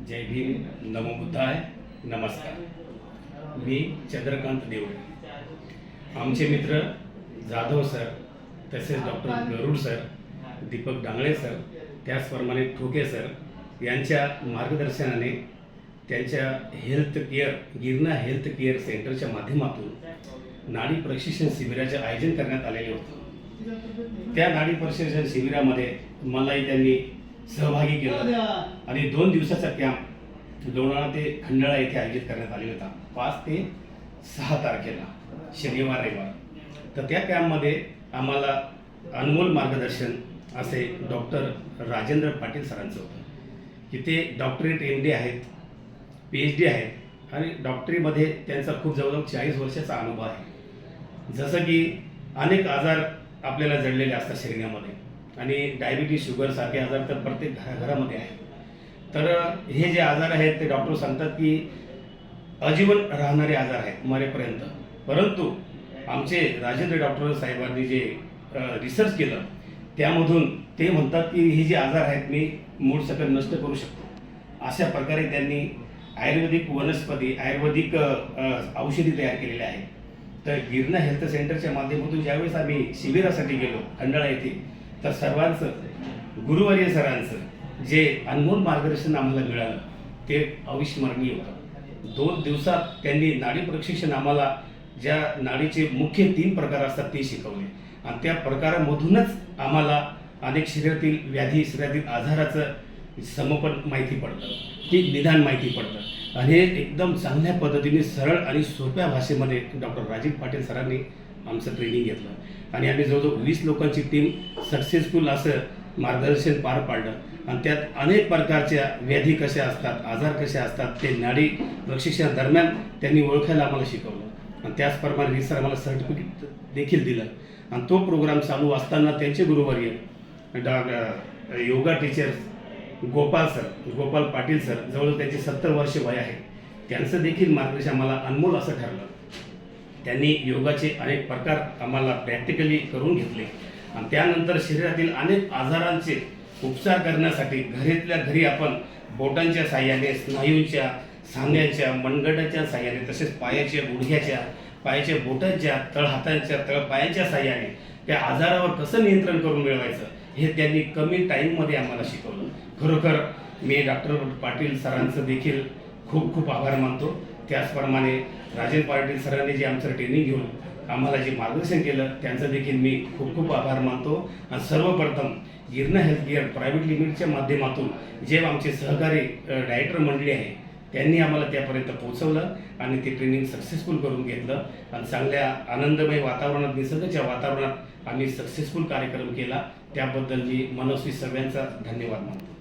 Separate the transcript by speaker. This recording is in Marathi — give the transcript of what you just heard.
Speaker 1: जय भीम, नमो बुद्धाय, नमस्कार। मी चंद्रकांत देवळे। आमचे मित्र जाधव सर, तसेच डॉक्टर गरुड सर, दीपक डांगळे सर, त्याचप्रमाणे ठोके सर यांच्या मार्गदर्शनाने त्यांच्या health care Girna health care सेंटरच्या माध्यमातून नाडी प्रशिक्षण शिबिराचे आयोजन करण्यात आलेले होते। त्या नाडी प्रशिक्षण शिबिरामध्ये मलाही त्यांनी सहभागी केलं आणि 2 दिवसाचा कॅम्प लोणावळा ते खंडाळा येथे आयोजित करण्यात आलेला होता, 5 ते 6 तारखेला शनिवार रविवार। तर त्या कॅम्पमध्ये आम्हाला अनमोल मार्गदर्शन असे डॉक्टर राजेंद्र पाटील सरांचं होतं की ते डॉक्टरेट MD आहेत, PhD आहेत आणि डॉक्टरीमध्ये त्यांचा खूप जवळजवळ 40 वर्षाचा अनुभव आहे। जसं की अनेक आजार आपल्याला जडलेले असतात शरीरामध्ये आणि डायबिटीज, शुगरसारखे आजार तर प्रत्येक घरामध्ये आहे। तर हे जे आजार आहेत ते डॉक्टर सांगतात की आजीवन राहणारे आजार आहेत मरेपर्यंत, परंतु आमचे राजेंद्र डॉक्टर साहेबांनी जे रिसर्च केलं त्यामधून ते म्हणतात की हे जे आजार आहेत मी मूळ सकट नष्ट करू शकतो। अशा प्रकारे त्यांनी आयुर्वेदिक वनस्पती, आयुर्वेदिक औषधी तयार केलेले आहेत। तर गिरणा हेल्थ सेंटरच्या माध्यमातून ज्यावेळेस आम्ही शिबिरासाठी गेलो खंडाळा येथे, तर सर्वांचं गुरुवर्य सरांचं जे अनमोल मार्गदर्शन आम्हाला मिळालं ते अविस्मरणीय होतं। 2 दिवसात त्यांनी नाडी प्रशिक्षण आम्हाला ज्या नाडीचे मुख्य 3 प्रकार असतात ते शिकवले आणि त्या प्रकारामधूनच आम्हाला अनेक शरीरातील व्याधी, शरीरातील आजाराचं समर्पण माहिती पडतं, की निदान माहिती पडतं आणि हे एकदम चांगल्या पद्धतीने सरळ आणि सोप्या भाषेमध्ये डॉक्टर राजीव पाटील सरांनी आमचं ट्रेनिंग घेतलं आणि आम्ही जवळजवळ 20 लोकांची टीम सक्सेसफुल असं मार्गदर्शन पार पाडलं आणि त्यात अनेक प्रकारच्या व्याधी कशा असतात, आजार कसे असतात ते नाडी प्रशिक्षणादरम्यान त्यांनी ओळखायला आम्हाला शिकवलं आणि त्याचप्रमाणे सर आम्हाला सर्टिफिकेट देखील दिलं आणि तो प्रोग्राम चालू असताना त्यांचे गुरुवर्य योगा टीचर गोपाल पाटील सर, जवळजवळ त्यांचे 70 वर्ष वय आहे, त्यांचं देखील मार्गदर्शन आम्हाला अनमोल असं ठरलं। त्यांनी योगाचे अनेक प्रकार आम्हाला प्रॅक्टिकली करून घेतले आणि त्यानंतर शरीरातील अनेक आजारांचे उपचार करण्यासाठी घरीतल्या घरी आपण बोटांच्या साह्याने, स्नायूंच्या, सांध्यांच्या, मनगटाच्या साह्याने, तसेच पायाच्या, गुडघ्याच्या, पायाच्या बोटांच्या, तळहातांच्या, तळपायांच्या साह्याने त्या आजारावर कसं नियंत्रण करून मिळवायचं हे त्यांनी कमी टाईममध्ये आम्हाला शिकवलं। खरोखर मी डॉक्टर पाटील सरांचं देखील खूप खूप आभार मानतो। त्याचप्रमाणे राजेंद्र पाटील सरांनी जे आमचं ट्रेनिंग घेऊन आम्हाला जे मार्गदर्शन केलं त्यांचं देखील मी खूप खूप आभार मानतो आणि सर्वप्रथम गिरणा हेल्थ केअर प्रायव्हेट लिमिटेडच्या माध्यमातून जे आमचे सहकारी डायरेक्टर मंडळी आहे त्यांनी आम्हाला त्यापर्यंत पोहोचवलं आणि ते ट्रेनिंग सक्सेसफुल करून घेतलं आणि चांगल्या आनंदमय वातावरणात, निसर्गाच्या वातावरणात आम्ही सक्सेसफुल कार्यक्रम केला। त्याबद्दल मी मनस्वी सर्वांचा धन्यवाद मानतो।